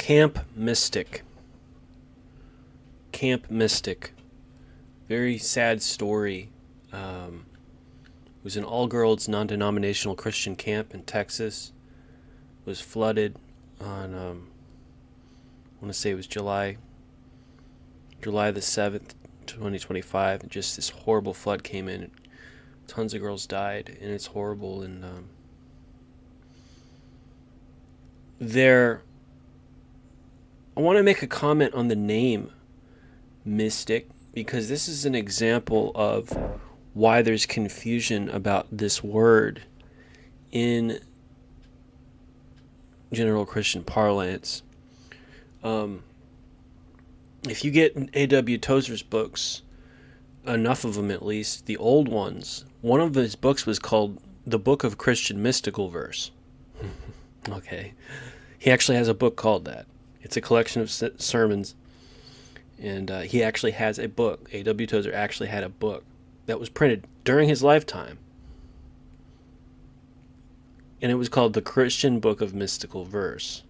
Camp Mystic. Camp Mystic. Very sad story. It was an all-girls non-denominational Christian camp in Texas. It was flooded on, I want to say it was July the 7th, 2025. And just this horrible flood came in. Tons of girls died, and it's horrible. And I want to make a comment on the name Mystic, because this is an example of why there's confusion about this word in general Christian parlance. If you get A.W. Tozer's books, enough of them at least, the old ones, one of his books was called The Book of Christian Mystical Verse. Okay. He actually has a book called that. It's a collection of sermons. And he actually has a book. A.W. Tozer actually had a book that was printed during his lifetime. And it was called The Christian Book of Mystical Verse.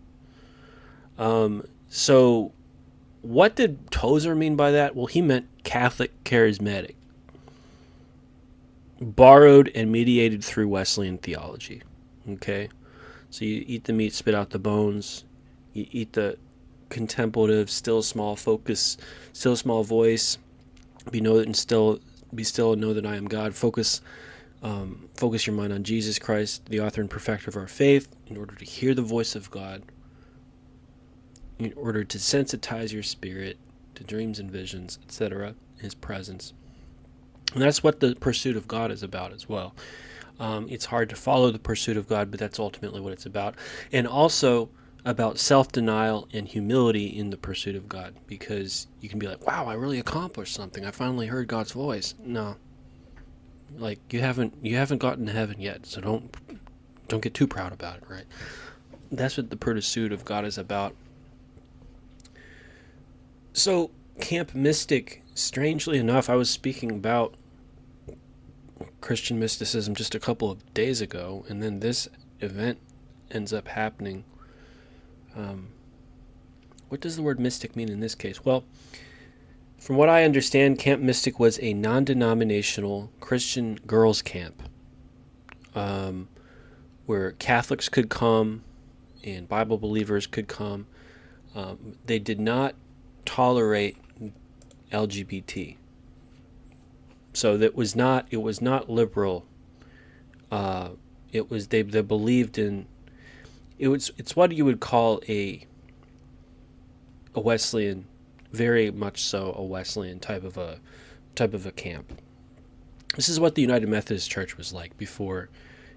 So what did Tozer mean by that? Well, he meant Catholic charismatic. Borrowed and mediated through Wesleyan theology. Okay? So you eat the meat, spit out the bones. You eat the contemplative, still small focus, still small voice. Be still and know that I am God. Focus your mind on Jesus Christ, the author and perfecter of our faith, in order to hear the voice of God, in order to sensitize your spirit to dreams and visions, etc., His presence. And that's what the pursuit of God is about as well. It's hard to follow the pursuit of God, but that's ultimately what it's about. And also about self-denial and humility in the pursuit of God, because you can be like, wow, I really accomplished something. I finally heard God's voice. No. Like, you haven't gotten to heaven yet, so don't get too proud about it, right? That's what the pursuit of God is about. So, Camp Mystic, strangely enough, I was speaking about Christian mysticism just a couple of days ago, and then this event ends up happening. What does the word mystic mean in this case? Well, from what I understand, Camp Mystic was a non-denominational Christian girls' camp where Catholics could come and Bible believers could come. They did not tolerate LGBT. So it was not liberal. They believed in it's what you would call a Wesleyan, very much so a Wesleyan type of a camp. This is what the United Methodist Church was like before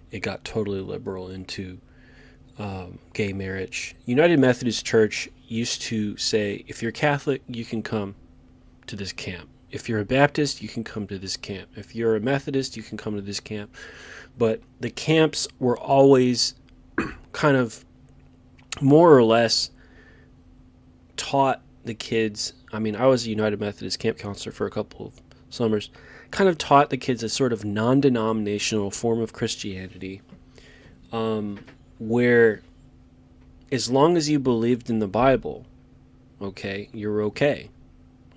it got totally liberal into gay marriage. United Methodist Church used to say, if you're Catholic, you can come to this camp. If you're a Baptist, you can come to this camp. If you're a Methodist, you can come to this camp. But the camps were always kind of more or less taught the kids. I mean, I was a United Methodist camp counselor for a couple of summers. Kind of taught the kids a sort of non-denominational form of Christianity, where as long as you believed in the Bible, okay, you're okay.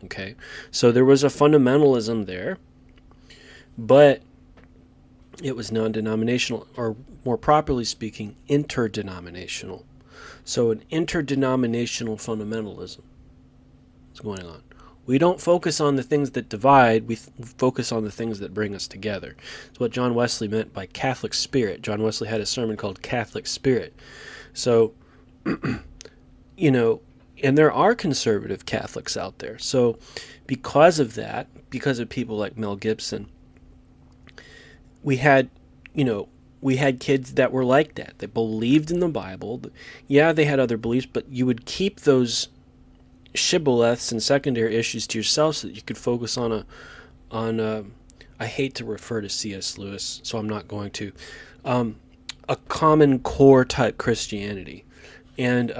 Okay, so there was a fundamentalism there, but it was non-denominational, or more properly speaking, interdenominational. So an interdenominational fundamentalism is going on. We don't focus on the things that divide, we focus on the things that bring us together. It's what John Wesley meant by Catholic spirit. John Wesley had a sermon called Catholic Spirit. So, and there are conservative Catholics out there. So because of that, because of people like Mel Gibson, we had kids that were like that. They believed in the Bible. Yeah, they had other beliefs, but you would keep those shibboleths and secondary issues to yourself so that you could focus on I hate to refer to C.S. Lewis, so I'm not going to, a common core type Christianity. And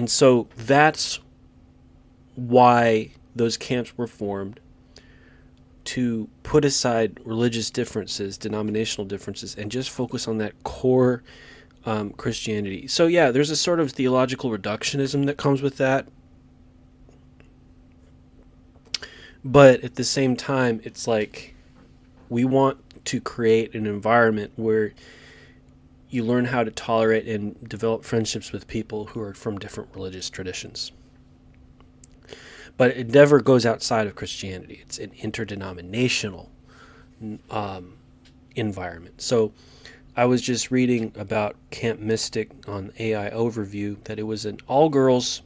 so that's why those camps were formed, to put aside religious differences, denominational differences, and just focus on that core Christianity. So yeah, there's a sort of theological reductionism that comes with that. But at the same time, it's like we want to create an environment where you learn how to tolerate and develop friendships with people who are from different religious traditions. But it never goes outside of Christianity. It's an interdenominational environment. So I was just reading about Camp Mystic on AI Overview that it was an all-girls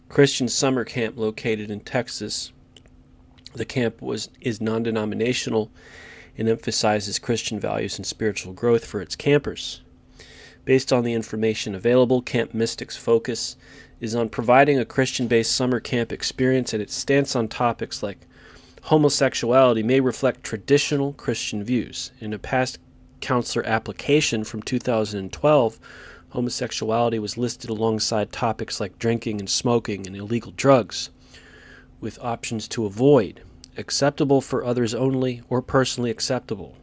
Christian summer camp located in Texas. The camp is non-denominational and emphasizes Christian values and spiritual growth for its campers. Based on the information available, Camp Mystic's focus is on providing a Christian-based summer camp experience, and its stance on topics like homosexuality may reflect traditional Christian views. In a past counselor application from 2012, homosexuality was listed alongside topics like drinking and smoking and illegal drugs, with options to avoid, acceptable for others only, or personally acceptable.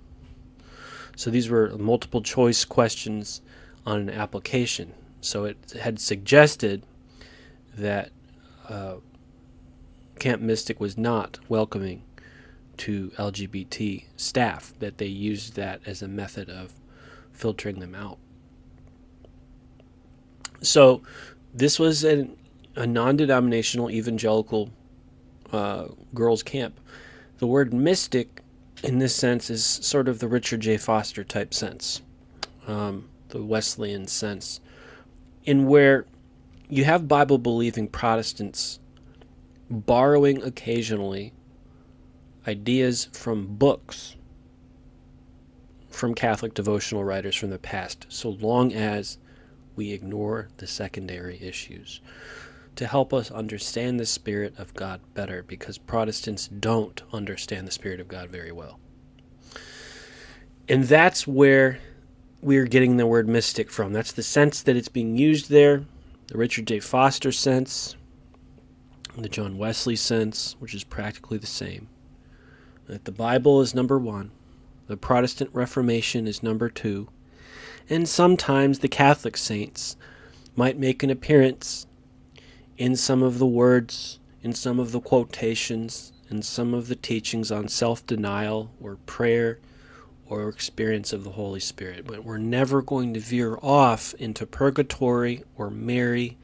So these were multiple choice questions on an application. So it had suggested that Camp Mystic was not welcoming to LGBT staff, that they used that as a method of filtering them out. So this was a non-denominational evangelical girls' camp. The word mystic in this sense is sort of the Richard J. Foster type sense, the Wesleyan sense, in where you have Bible-believing Protestants borrowing occasionally ideas from books from Catholic devotional writers from the past, so long as we ignore the secondary issues, to help us understand the Spirit of God better, because Protestants don't understand the Spirit of God very well. And that's where we're getting the word mystic from. That's the sense that it's being used there, the Richard J. Foster sense, the John Wesley sense, which is practically the same. That the Bible is number one, the Protestant Reformation is number two, and sometimes the Catholic saints might make an appearance in some of the words, in some of the quotations, in some of the teachings on self-denial or prayer or experience of the Holy Spirit. But we're never going to veer off into purgatory or Mary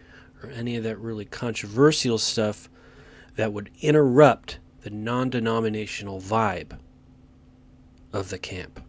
or any of that really controversial stuff that would interrupt the non-denominational vibe of the camp.